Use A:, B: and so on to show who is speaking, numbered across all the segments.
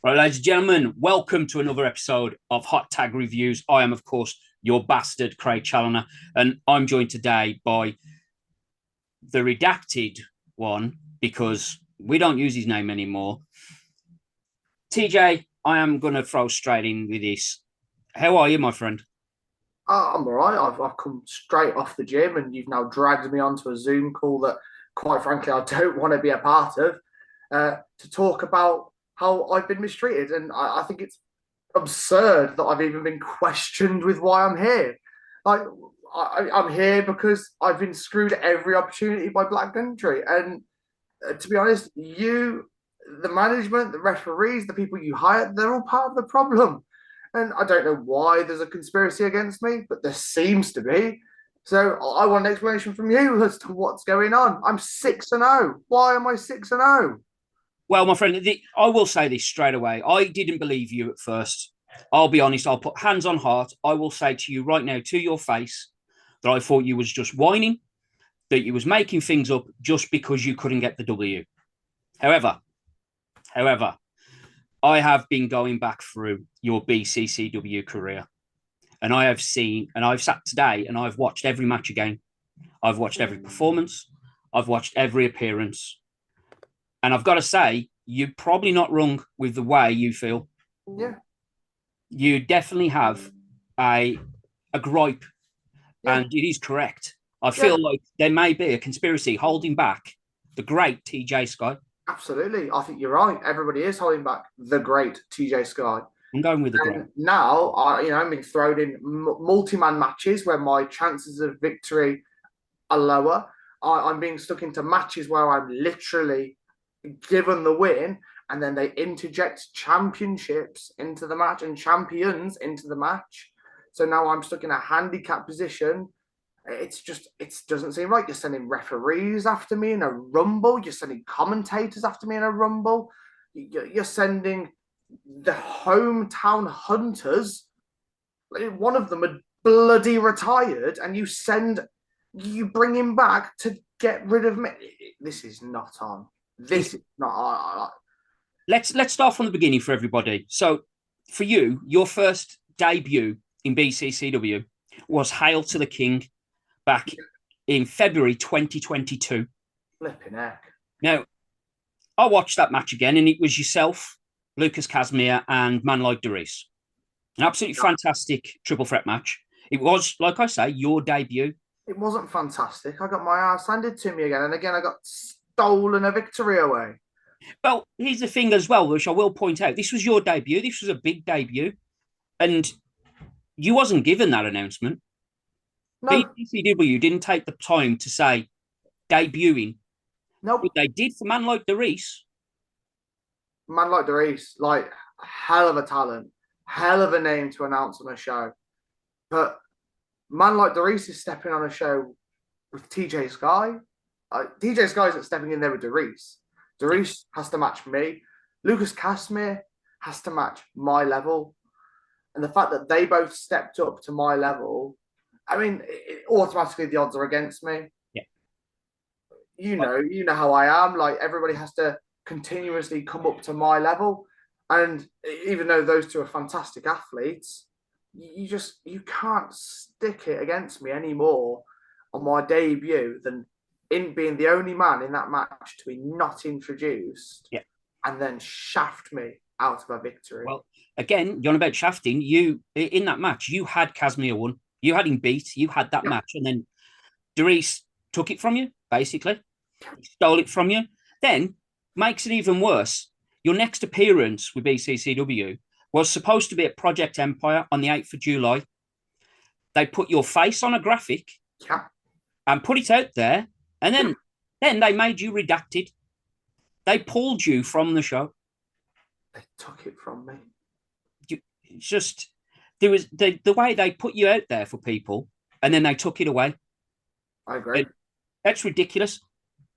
A: Right, ladies and gentlemen, welcome to another episode of Hot Tag Reviews. I am, of course, your bastard, Craig Challoner, and I'm joined today by the redacted one because we don't use his name anymore. TJ, I am going to throw straight in with this. How are you, my friend?
B: I'm all right. I've come straight off the gym, and you've now dragged me onto a Zoom call that, quite frankly, I don't want to be a part of, to talk about how I've been mistreated. And I think it's absurd that I've even been questioned with why I'm here. Like, I'm here because I've been screwed every opportunity by Black Country. And to be honest, the management, the referees, the people you hire, they're all part of the problem. And I don't know why there's a conspiracy against me, but there seems to be. So I want an explanation from you as to what's going on. I'm 6-0. Why am I 6-0?
A: Well, my friend, I will say this straight away. I didn't believe you at first. I'll be honest. I'll put hands on heart. I will say to you right now, to your face, that I thought you was just whining, that you was making things up just because you couldn't get the W. However, however, I have been going back through your BCCW career, and I have seen, and I've sat today, and I've watched every match again. I've watched every performance. I've watched every appearance, and I've got to say, you're probably not wrong with the way you feel.
B: Yeah,
A: You definitely have a a gripe,
B: yeah,
A: and it is correct. I
B: yeah.
A: feel like there may be a conspiracy holding back the great TJ Scott.
B: Absolutely. I think you're right. Everybody is holding back the great TJ Sky.
A: I'm going with the great.
B: And now, I'm being thrown in multi-man matches where my chances of victory are lower. I'm being stuck into matches where I'm literally given the win, and then they interject championships into the match and champions into the match. So now I'm stuck in a handicap position. It doesn't seem right. You're sending referees after me in a rumble. You're sending commentators after me in a rumble. You're sending the hometown hunters. One of them had bloody retired, and you bring him back to get rid of me. This is not on.
A: It's,
B: This is not on.
A: let's start from the beginning for everybody. So, for you, your first debut in BCCW was Hail to the King back in February 2022.
B: Flipping heck.
A: Now, I watched that match again, and it was yourself, Lucas Casimir, and Man Like Doris. An absolutely fantastic triple threat match. It was, like I say, your debut.
B: It wasn't fantastic. I got my ass handed to me again, and again I got stolen a victory away.
A: Well, here's the thing as well, which I will point out. This was your debut. This was a big debut. And you wasn't given that announcement.
B: No,
A: BCCW didn't take the time to say debuting. But
B: nope.
A: they did for Man Like Doris.
B: Man like Doris, like hell of a talent, hell of a name to announce on a show. But man like Doris is stepping on a show with TJ Sky. TJ Sky isn't stepping in there with Doris.
A: Yeah.
B: Doris has to match me. Lucas Casimir has to match my level. And the fact that they both stepped up to my level, I mean, automatically the odds are against me.
A: Yeah.
B: You know how I am. Like everybody has to continuously come up to my level. And even though those two are fantastic athletes, you can't stick it against me anymore on my debut than in being the only man in that match to be not introduced
A: Yeah.
B: and then shaft me out of a victory.
A: Well, again, you're on about shafting. You in that match, you had Casimir won. You had him beat. You had that
B: Yeah.
A: match, and then Doris took it from you, basically. He stole it from you. Then makes it even worse. Your next appearance with BCCW was supposed to be at Project Empire on the 8th of July. They put your face on a graphic
B: Yeah.
A: and put it out there, and then they made you redacted. They pulled you from the show.
B: They took it from me.
A: It's just there was the way they put you out there for people, and then they took it away.
B: I agree.
A: And that's ridiculous.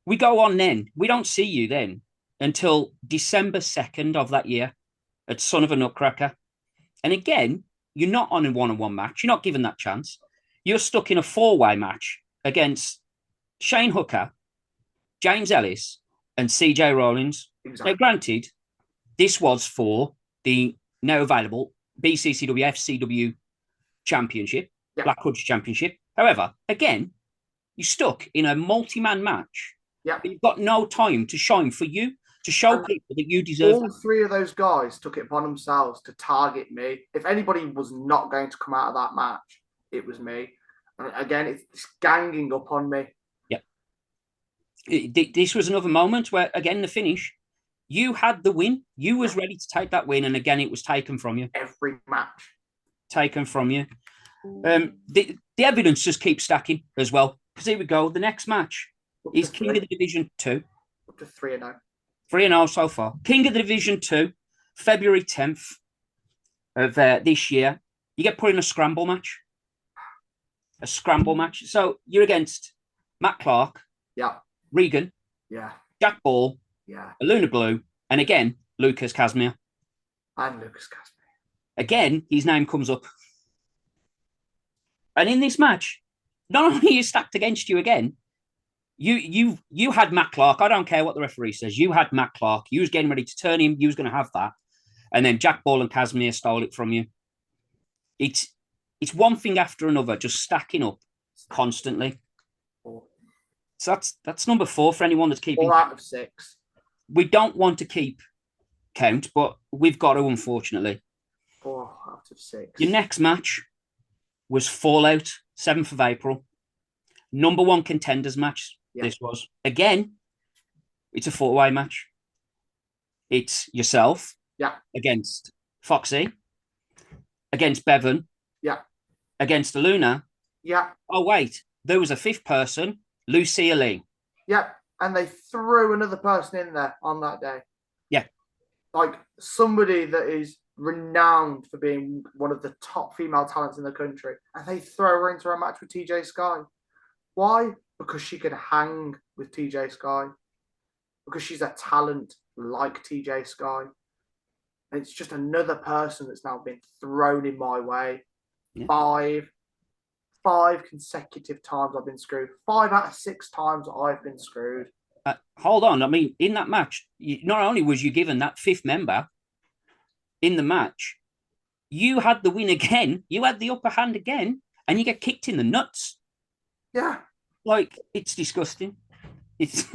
A: We go on then. We don't see you then until December 2nd of that year at Son of a Nutcracker. And again, you're not on a one-on-one match. You're not given that chance. You're stuck in a four-way match against Shane Hooker, James Ellis, and CJ Rollins. Now,
B: Exactly.
A: granted, this was for the now available BCCW FCW Championship,
B: Yeah.
A: Black Country Championship. However, again, you're stuck in a multi-man match.
B: Yeah.
A: You've got no time to shine for you, to show
B: And
A: people that you deserve.
B: all three of those guys took it upon themselves to target me. If anybody was not going to come out of that match, it was me. And again, it's ganging up on me.
A: Yeah. This was another moment where, again, the finish, you had the win. You was ready to take that win, and again, it was taken from you.
B: Every match.
A: Taken from you. The evidence just keeps stacking as well. Because here we go. The next match is King of the Division 2.
B: Up to 3-0.
A: 3-0 so far. King of the Division 2, February 10th of this year. You get put in a scramble match. A scramble match. So you're against Matt Clark,
B: Yeah.
A: Regan,
B: Yeah.
A: Jack Ball,
B: Yeah.
A: Luna Blue, and again, Lucas Casimir.
B: And Lucas Casimir.
A: Again, his name comes up. And in this match, not only is stacked against you again, you had Matt Clark. I don't care what the referee says. You had Matt Clark. You was getting ready to turn him. You was going to have that. And then Jack Ball and Casimir stole it from you. It's one thing after another, just stacking up constantly. So that's number 4 for anyone that's keeping
B: 4 out of 6.
A: We don't want to keep count, but we've got to, unfortunately.
B: 4 out of 6.
A: Your next match was Fallout, 7th of April. Number 1 contenders match. Yeah. This was. Again, it's a 4-way match. It's yourself.
B: Yeah.
A: Against Foxy. Against Bevan.
B: Yeah.
A: Against Luna.
B: Yeah.
A: Oh, wait. There was a 5th person, Lucia Lee.
B: Yeah. And they threw another person in there on that day.
A: Yeah.
B: Like somebody that is renowned for being one of the top female talents in the country. And they throw her into a match with TJ Sky. Why? Because she could hang with TJ Sky. Because she's a talent like TJ Sky. And it's just another person that's now been thrown in my way. Yeah. Five consecutive times I've been screwed. 5 out of 6 times I've been screwed.
A: Hold on. I mean, in that match, not only was you given that 5th member in the match, you had the win again. You had the upper hand again, and you get kicked in the nuts.
B: Yeah.
A: Like, it's disgusting. It's,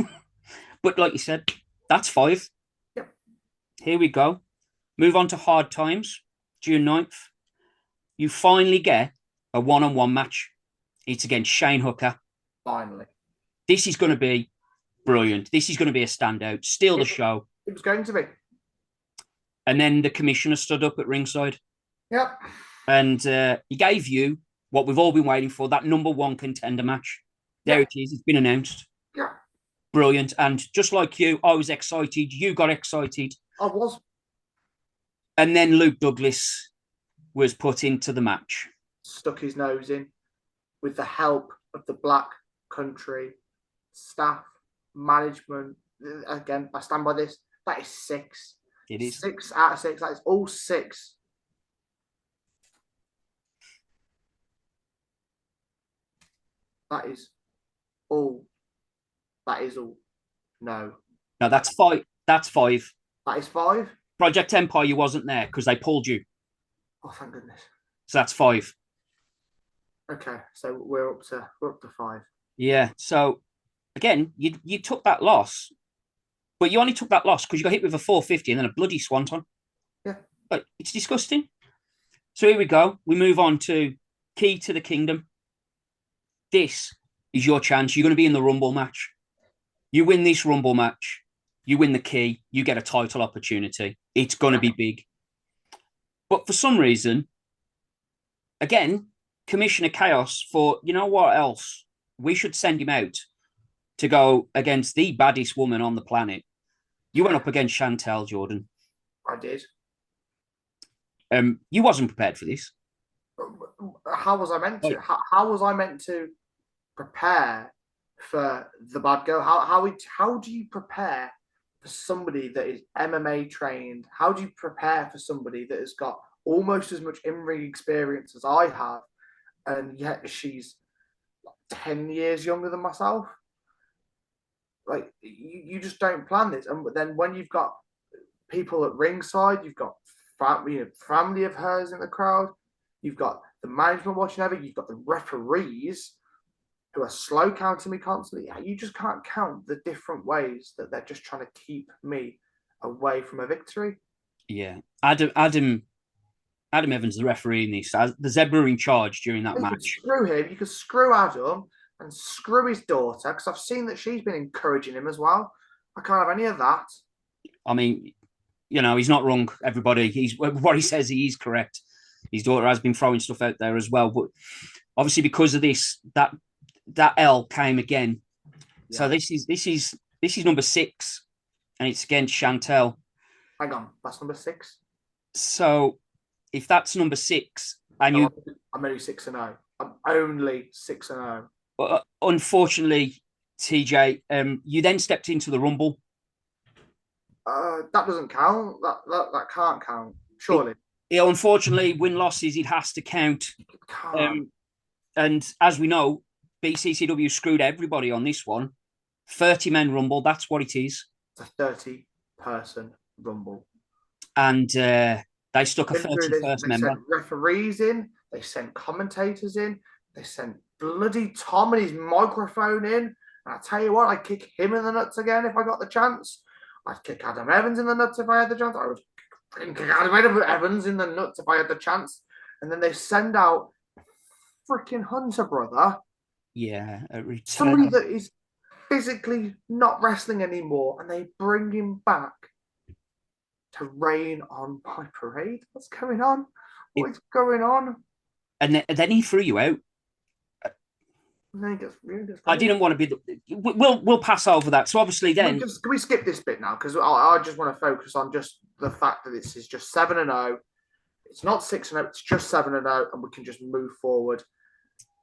A: but like you said, that's 5.
B: Yep.
A: Here we go. Move on to Hard Times, June 9th. You finally get a one-on-one match. It's against Shane Hooker.
B: Finally.
A: This is going to be brilliant. This is going to be a standout. Steal the show.
B: It was going to be.
A: And then the commissioner stood up at ringside.
B: Yep.
A: And he gave you what we've all been waiting for, that number 1 contender match. There it is. It's been announced.
B: Yeah.
A: Brilliant. And just like you, I was excited. You got excited.
B: I was.
A: And then Luke Douglas was put into the match.
B: Stuck his nose in with the help of the Black Country staff, management. Again, I stand by this. That is 6.
A: It is
B: 6 out of 6. That is all 6. That is all. That is all. No.
A: No, that's 5. That's 5.
B: That is 5.
A: Project Empire, you wasn't there because they pulled you.
B: Oh, thank goodness.
A: So that's 5.
B: Okay, so we're up to 5.
A: Yeah. So again, you took that loss, but you only took that loss because you got hit with a 450 and then a bloody swanton.
B: Yeah.
A: But it's disgusting. So here we go. We move on to Key to the Kingdom. This is your chance. You're going to be in the Rumble match. You win this Rumble match. You win the key. You get a title opportunity. It's going to be big. But for some reason, again, Commissioner Chaos for, you know what else? We should send him out to go against the baddest woman on the planet. You went up against Chantel, Jordan.
B: I did.
A: You wasn't prepared for this.
B: How was I meant to? How was I meant to prepare for the bad girl? How do you prepare for somebody that is MMA trained? How do you prepare for somebody that has got almost as much in-ring experience as I have, and yet she's 10 years younger than myself? Like, you just don't plan this. And then when you've got people at ringside, you've got family of hers in the crowd. You've got the management watching over. You've got the referees who are slow counting me constantly. You just can't count the different ways that they're just trying to keep me away from a victory.
A: Yeah, Adam Evans, the referee in this, the zebra in charge during that
B: You could
A: match.
B: screw him. You could screw Adam and screw his daughter because I've seen that she's been encouraging him as well. I can't have any of that.
A: I mean, he's not wrong. Everybody, he's what he says. He is correct. His daughter has been throwing stuff out there as well, but obviously because of this, that L came again. Yeah. So this is number 6, and it's against Chantel.
B: Hang on, that's number 6.
A: So if that's number 6, and
B: I'm only 6-0. I'm only 6-0.
A: Unfortunately, TJ, you then stepped into the Rumble.
B: That doesn't count. That can't count. Surely.
A: Unfortunately, win losses, it has to count. And as we know, BCCW screwed everybody on this one. 30-man Rumble, that's what it is.
B: It's a 30-person Rumble.
A: And they stuck a 31st member.
B: They sent referees in. They sent commentators in. They sent bloody Tom and his microphone in. And I tell you what, I'd kick him in the nuts again if I got the chance. I'd kick Adam Evans in the nuts if I had the chance. I would kick Adam Evans in the nuts if I had the chance. And then they send out freaking Hunter, brother.
A: Yeah,
B: somebody that is physically not wrestling anymore, and they bring him back to rain on my parade. What's going on? What's going on?
A: And then he threw you out. I didn't want to be. We'll pass over that. So obviously, then
B: can we skip this bit now? Because I just want to focus on just the fact that this is just 7-0. It's not 6-0. It's just 7-0, and we can just move forward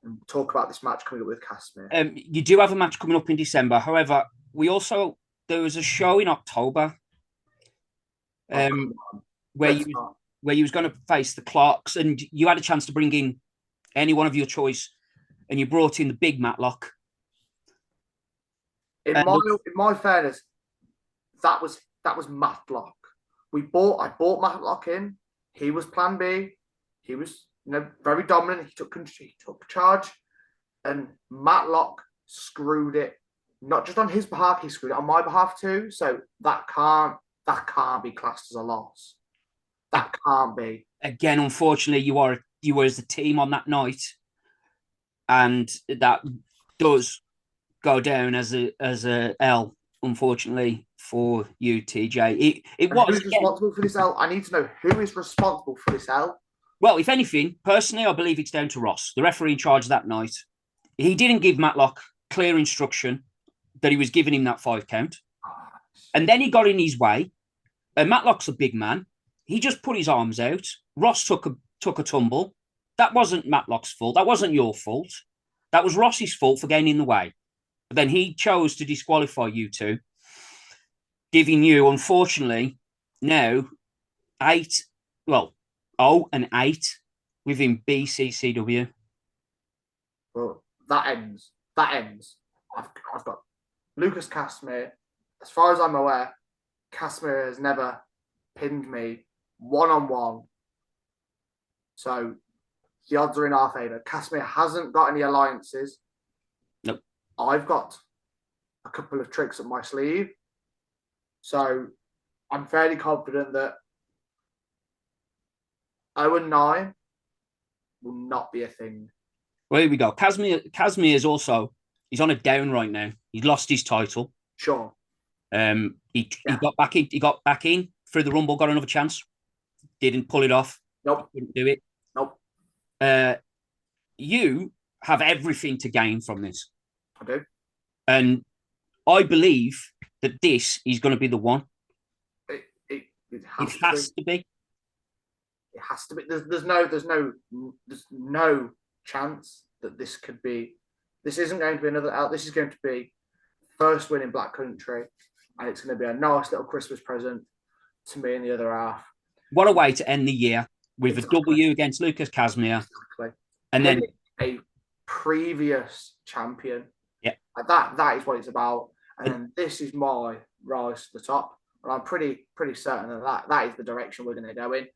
B: and talk about this match coming up with Casimir.
A: You do have a match coming up in December. However, there was a show in October where you was going to face the Clarks, and you had a chance to bring in any one of your choice, and you brought in the big Matlock.
B: In my fairness, that was Matlock. I bought Matlock in. He was Plan B. He was very dominant. He took charge, and Matlock screwed it. Not just on his behalf, he screwed it on my behalf too. So that can't be classed as a loss. That can't be. Again,
A: unfortunately, you were as a team on that night, and that does go down as a L, unfortunately, for you, TJ.
B: Who's responsible for this L? I need to know who is responsible for this L.
A: Well, if anything, personally, I believe it's down to Ross, the referee in charge that night. He didn't give Matlock clear instruction that he was giving him that 5 count. And then he got in his way. And Matlock's a big man. He just put his arms out. Ross took a tumble. That wasn't Matlock's fault. That wasn't your fault. That was Ross's fault for getting in the way. But then he chose to disqualify you two, giving you, unfortunately, now 0-8 within BCCW.
B: Well, that ends. I've got Lucas Casimir. As far as I'm aware, Casimir has never pinned me 1-on-1. So the odds are in our favour. Casimir hasn't got any alliances.
A: Nope.
B: I've got a couple of tricks up my sleeve. So I'm fairly confident that 0-9 will not be a thing.
A: Well, here we go. Casimir is also, he's on a down right now. He lost his title.
B: Sure.
A: He got back in. He got back in through the Rumble. Got another chance. Didn't pull it off.
B: Nope.
A: Didn't do it.
B: Nope.
A: You have everything to gain from this.
B: I do.
A: And I believe that this is going to be the one.
B: It
A: has to be.
B: It has to be. There's no chance that this could be. This isn't going to be another out. This is going to be first win in Black Country, and it's going to be a nice little Christmas present to me and the other half.
A: What a way to end the year with a W against Lucas Casimir.
B: Exactly.
A: And then
B: a previous champion.
A: Yeah.
B: That is what it's about. And this is my rise to the top. And I'm pretty certain that is the direction we're going to go in.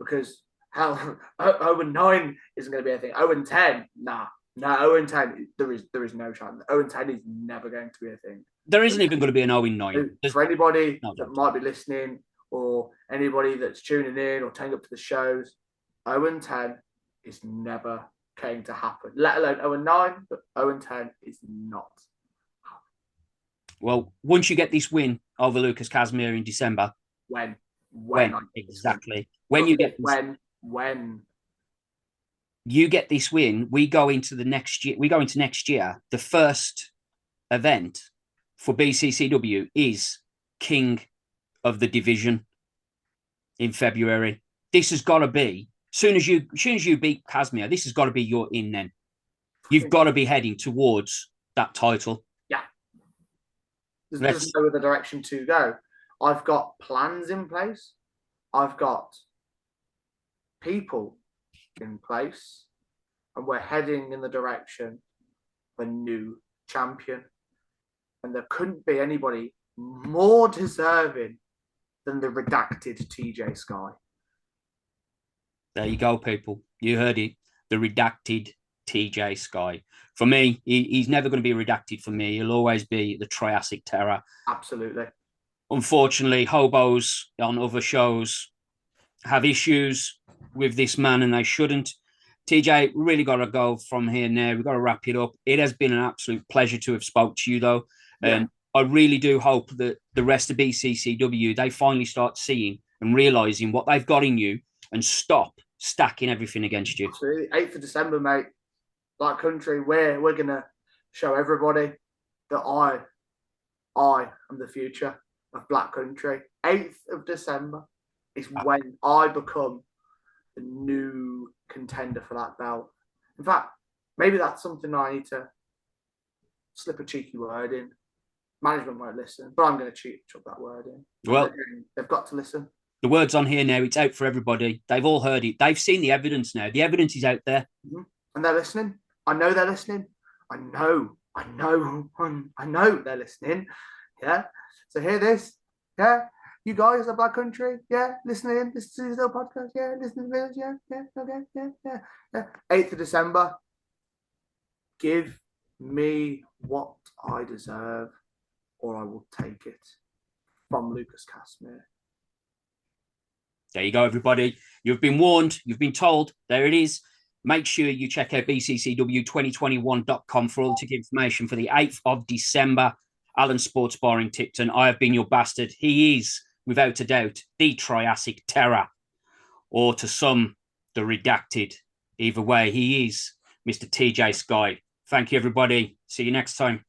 B: because how 0-9 isn't going to be a thing. 0-10, nah. No, 0-10, there is no chance. 0-10 is never going to be a thing.
A: There isn't even going to be an 0-9.
B: For anybody
A: no
B: that might be listening, or anybody that's tuning in or turning up to the shows, 0-10 is never going to happen. Let alone 0-9, but 0-10 is not.
A: Well, once you get this win over Lucas Casimir in December,
B: When
A: exactly? When you get this,
B: when
A: you get this win, we go into next year. The first event for BCCW is King of the Division in February. This has got to be soon as you beat Casimir. This has got to be your in. Then you've got to be heading towards that title.
B: Yeah, there's no other direction to go. I've got plans in place. I've got people in place, and we're heading in the direction of a new champion. And there couldn't be anybody more deserving than the redacted TJ Sky.
A: There you go, people. You heard it. The redacted TJ Sky. For me, he's never going to be redacted for me. He'll always be the Triassic Terror.
B: Absolutely.
A: Unfortunately, hobos on other shows have issues with this man, and they shouldn't. TJ, really got to go from here now. We've got to wrap it up. It has been an absolute pleasure to have spoke to you, though.
B: Yeah.
A: And I really do hope that the rest of BCCW, they finally start seeing and realising what they've got in you and stop stacking everything against you.
B: Absolutely. 8th of December, mate. Black Country, we're going to show everybody that I am the future of Black Country. 8th of December is when I become the new contender for that belt. In fact, maybe that's something I need to slip a cheeky word in. Management won't listen, but I'm going to chuck that word in.
A: Well,
B: they've got to listen.
A: The word's on here now. It's out for everybody. They've all heard it. They've seen the evidence now. The evidence is out there.
B: Mm-hmm. And they're listening. I know they're listening. I know they're listening. Yeah. So hear this. Yeah. You guys are Black Country. Yeah. Listening. Listen to this little podcast. Yeah. Listen to the videos. Yeah. Yeah. Okay. Yeah. 8th of December. Give me what I deserve, or I will take it from Lucas Casimir.
A: There you go, everybody. You've been warned. You've been told. There it is. Make sure you check out bccw2021.com for all the information for the 8th of December. Alan Sports Bar in Tipton. I have been your bastard. He is, without a doubt, the Triassic Terror, or to some, the redacted. Either way, he is Mr. TJ Sky. Thank you, everybody. See you next time.